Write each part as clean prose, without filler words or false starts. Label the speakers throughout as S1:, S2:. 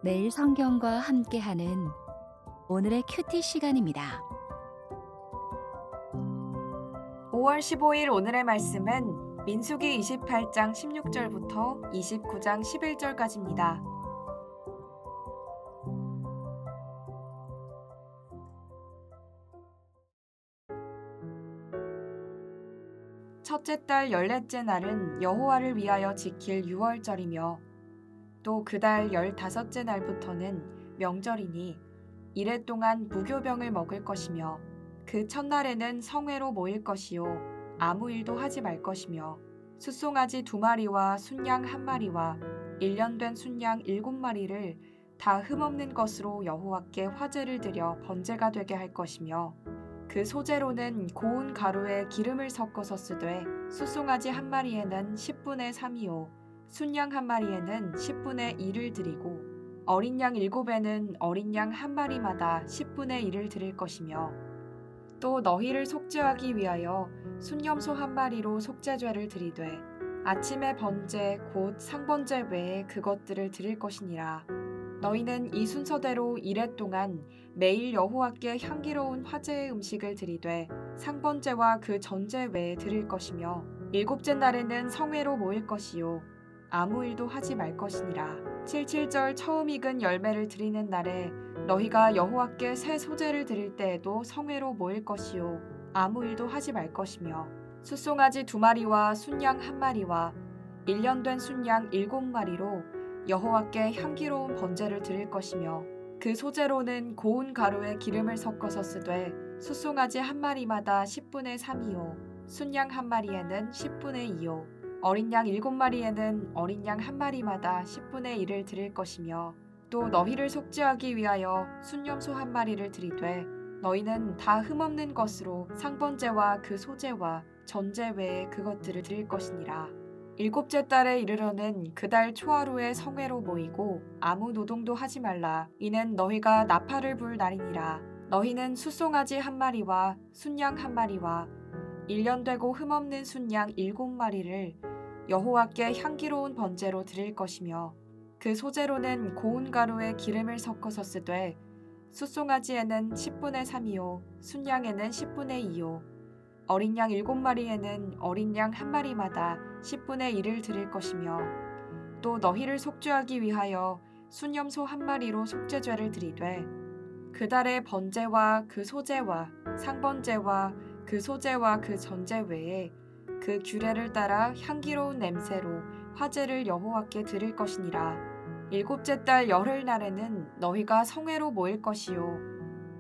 S1: 매일 성경과 함께하는 오늘의 큐티 시간입니다.
S2: 5월 15일 오늘의 말씀은 민수기 28장 16절부터 29장 11절까지입니다. 첫째 달 14째 날은 여호와를 위하여 지킬 유월절이며 또 그 달 15째 날부터는 명절이니 이래 동안 무교병을 먹을 것이며 그 첫날에는 성회로 모일 것이요 아무 일도 하지 말 것이며 숫송아지 2마리와 순양 1마리와 1년 된 순양 7마리를 다 흠없는 것으로 여호와께 화제를 드려 번제가 되게 할 것이며 그 소재로는 고운 가루에 기름을 섞어서 쓰되 숫송아지 1마리에는 10분의 3이요 순양 1마리에는 10분의 1을 드리고 어린 양 7에는 어린 양 1마리마다 10분의 1을 드릴 것이며 또 너희를 속죄하기 위하여 순염소 1마리로 속죄죄를 드리되 아침에 번제 곧 상번제 외에 그것들을 드릴 것이니라. 너희는 이 순서대로 이래 동안 매일 여호와께 향기로운 화제의 음식을 드리되 상번제와 그 전제 외에 드릴 것이며 7째 날에는 성회로 모일 것이요 아무 일도 하지 말 것이니라. 77절 처음 익은 열매를 드리는 날에 너희가 여호와께 새 소재를 드릴 때에도 성회로 모일 것이요 아무 일도 하지 말 것이며 숫송아지 2마리와 순양 1마리와 1년 된 순양 7마리로 여호와께 향기로운 번제를 드릴 것이며 그 소재로는 고운 가루에 기름을 섞어서 쓰되 숫송아지 1마리마다 10분의 3이요 순양 1마리에는 10분의 2요 어린 양 7마리에는 어린 양 1마리마다 10분의 1을 드릴 것이며 또 너희를 속죄하기 위하여 순염소 1마리를 드리되 너희는 다 흠없는 것으로 상번제와 그 소제와 전제 외에 그것들을 드릴 것이니라. 7째 달에 이르러는 그 달 초하루에 성회로 모이고 아무 노동도 하지 말라. 이는 너희가 나팔을 불 날이니라. 너희는 숫송아지 1마리와 순양 1마리와 1년 되고 흠없는 순양 7마리를 여호와께 향기로운 번제로 드릴 것이며 그 소재로는 고운 가루에 기름을 섞어서 쓰되 숫송아지에는 10분의 3이요 순양에는 10분의 2요 어린 양 7마리에는 어린 양 1마리마다 10분의 1을 드릴 것이며 또 너희를 속죄하기 위하여 순염소 1마리로 속죄죄를 드리되 그 달의 번제와 그 소제와 상번제와 그 소제와 그 전제 외에 그 규례를 따라 향기로운 냄새로 화제를 여호와께 드릴 것이니라. 7째 달 열흘 날에는 너희가 성회로 모일 것이요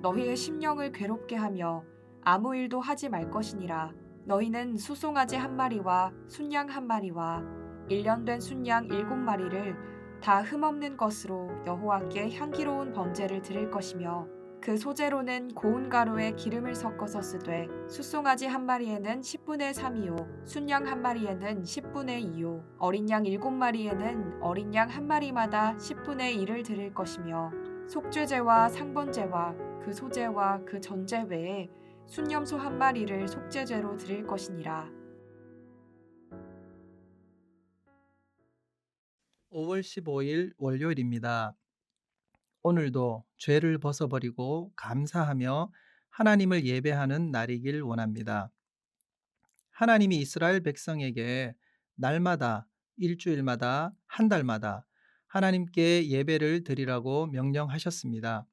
S2: 너희의 심령을 괴롭게 하며 아무 일도 하지 말 것이니라. 너희는 숫송아지 1마리와 순양 1마리와 1년 된 순양 7마리를 다 흠없는 것으로 여호와께 향기로운 번제를 드릴 것이며 그 소재로는 고운 가루에 기름을 섞어서 쓰되 숫송아지 1마리에는 10분의 3이요 순양 1마리에는 10분의 2요 어린 양 7마리에는 어린 양 1마리마다 10분의 1을 드릴 것이며 속죄제와 상번제와 그 소제와 그 전제 외에 순염소 1마리를 속죄제로 드릴 것이니라.
S3: 5월 15일 월요일입니다. 오늘도 죄를 벗어버리고 감사하며 하나님을 예배하는 날이길 원합니다. 하나님이 이스라엘 백성에게 날마다, 일주일마다, 한 달마다 하나님께 예배를 드리라고 명령하셨습니다.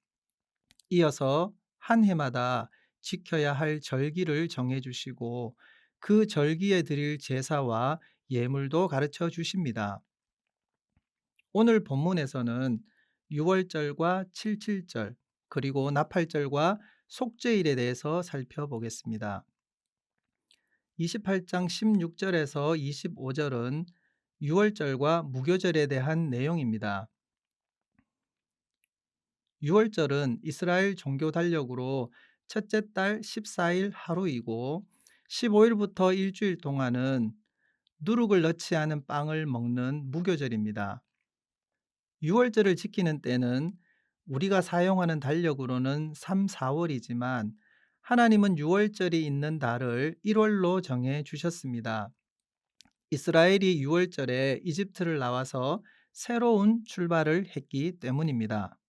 S3: 이어서 한 해마다 지켜야 할 절기를 정해주시고 그 절기에 드릴 제사와 예물도 가르쳐 주십니다. 오늘 본문에서는 유월절과 칠칠절 그리고 나팔절과 속죄일에 대해서 살펴보겠습니다. 28장 16절에서 25절은 유월절과 무교절에 대한 내용입니다. 유월절은 이스라엘 종교 달력으로 첫째 달 14일 하루이고 15일부터 일주일 동안은 누룩을 넣지 않은 빵을 먹는 무교절입니다. 유월절을 지키는 때는 우리가 사용하는 달력으로는 3, 4월이지만 하나님은 유월절이 있는 달을 1월로 정해 주셨습니다. 이스라엘이 유월절에 이집트를 나와서 새로운 출발을 했기 때문입니다.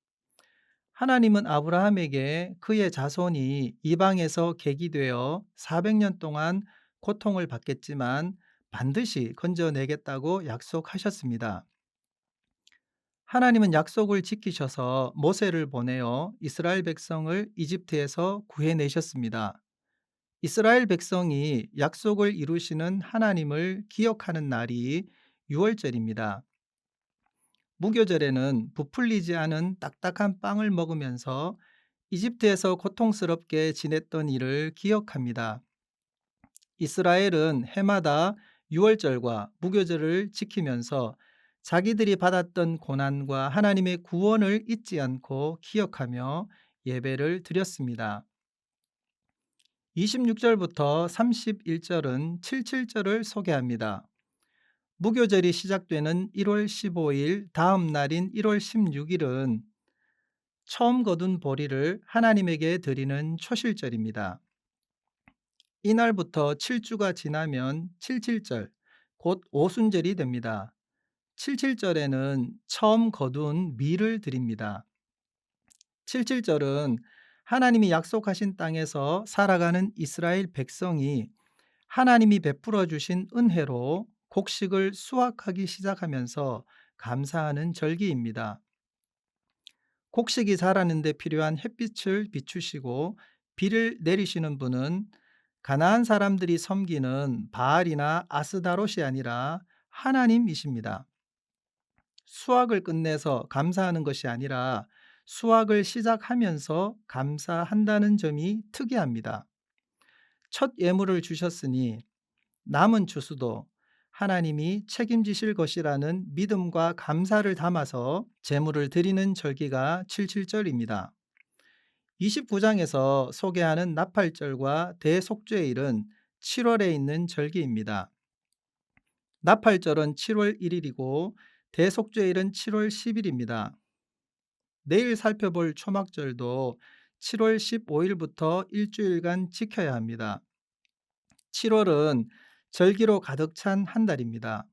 S3: 하나님은 아브라함에게 그의 자손이 이방에서 계기되어 400년 동안 고통을 받겠지만 반드시 건져내겠다고 약속하셨습니다. 하나님은 약속을 지키셔서 모세를 보내어 이스라엘 백성을 이집트에서 구해내셨습니다. 이스라엘 백성이 약속을 이루시는 하나님을 기억하는 날이 유월절입니다. 무교절에는 부풀리지 않은 딱딱한 빵을 먹으면서 이집트에서 고통스럽게 지냈던 일을 기억합니다. 이스라엘은 해마다 유월절과 무교절을 지키면서 자기들이 받았던 고난과 하나님의 구원을 잊지 않고 기억하며 예배를 드렸습니다. 26절부터 31절은 77절을 소개합니다. 무교절이 시작되는 1월 15일 다음 날인 1월 16일은 처음 거둔 보리를 하나님에게 드리는 초실절입니다. 이날부터 7주가 지나면 77절, 곧 오순절이 됩니다. 77절에는 처음 거둔 밀을 드립니다. 77절은 하나님이 약속하신 땅에서 살아가는 이스라엘 백성이 하나님이 베풀어 주신 은혜로 곡식을 수확하기 시작하면서 감사하는 절기입니다. 곡식이 자라는 데 필요한 햇빛을 비추시고 비를 내리시는 분은 가나안 사람들이 섬기는 바알이나 아스다롯이 아니라 하나님이십니다. 수확을 끝내서 감사하는 것이 아니라 수확을 시작하면서 감사한다는 점이 특이합니다. 첫 예물을 주셨으니 남은 추수도 하나님이 책임지실 것이라는 믿음과 감사를 담아서 제물을 드리는 절기가 77절입니다. 29장에서 소개하는 나팔절과 대속죄일은 7월에 있는 절기입니다. 나팔절은 7월 1일이고 대속죄일은 7월 10일입니다. 내일 살펴볼 초막절도 7월 15일부터 일주일간 지켜야 합니다. 7월은 절기로 가득 찬 한 달입니다.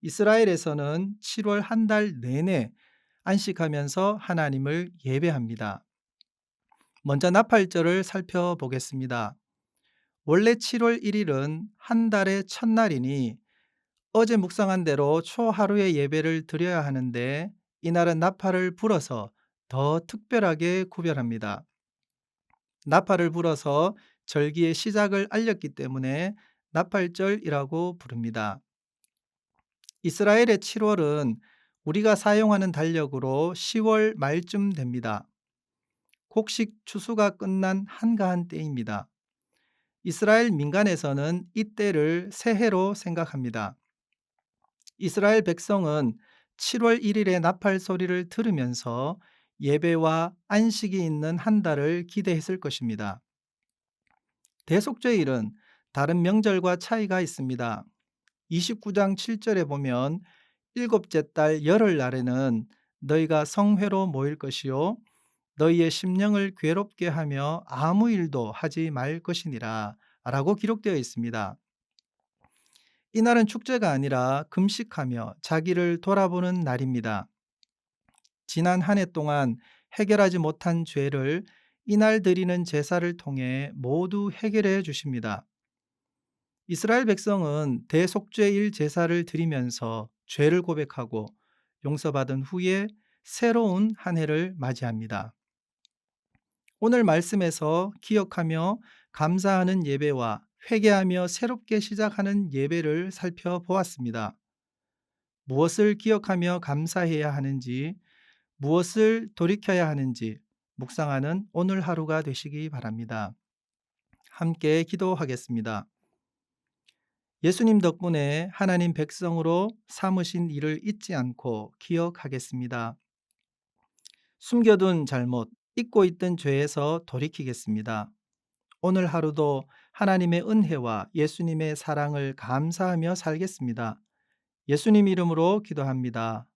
S3: 이스라엘에서는 7월 한 달 내내 안식하면서 하나님을 예배합니다. 먼저 나팔절을 살펴보겠습니다. 원래 7월 1일은 한 달의 첫날이니 어제 묵상한 대로 초하루의 예배를 드려야 하는데 이날은 나팔을 불어서 더 특별하게 구별합니다. 나팔을 불어서 절기의 시작을 알렸기 때문에 나팔절이라고 부릅니다. 이스라엘의 7월은 우리가 사용하는 달력으로 10월 말쯤 됩니다. 곡식 추수가 끝난 한가한 때입니다. 이스라엘 민간에서는 이때를 새해로 생각합니다. 이스라엘 백성은 7월 1일의 나팔 소리를 들으면서 예배와 안식이 있는 한 달을 기대했을 것입니다. 대속죄일은 다른 명절과 차이가 있습니다. 29장 7절에 보면 일곱째 달 열흘날에는 너희가 성회로 모일 것이요 너희의 심령을 괴롭게 하며 아무 일도 하지 말 것이니라 라고 기록되어 있습니다. 이날은 축제가 아니라 금식하며 자기를 돌아보는 날입니다. 지난 한 해 동안 해결하지 못한 죄를 이날 드리는 제사를 통해 모두 해결해 주십니다. 이스라엘 백성은 대속죄일 제사를 드리면서 죄를 고백하고 용서받은 후에 새로운 한 해를 맞이합니다. 오늘 말씀에서 기억하며 감사하는 예배와 회개하며 새롭게 시작하는 예배를 살펴보았습니다. 무엇을 기억하며 감사해야 하는지, 무엇을 돌이켜야 하는지 묵상하는 오늘 하루가 되시기 바랍니다. 함께 기도하겠습니다. 예수님 덕분에 하나님 백성으로 삼으신 일을 잊지 않고 기억하겠습니다. 숨겨둔 잘못, 잊고 있던 죄에서 돌이키겠습니다. 오늘 하루도 하나님의 은혜와 예수님의 사랑을 감사하며 살겠습니다. 예수님 이름으로 기도합니다.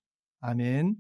S3: 아멘.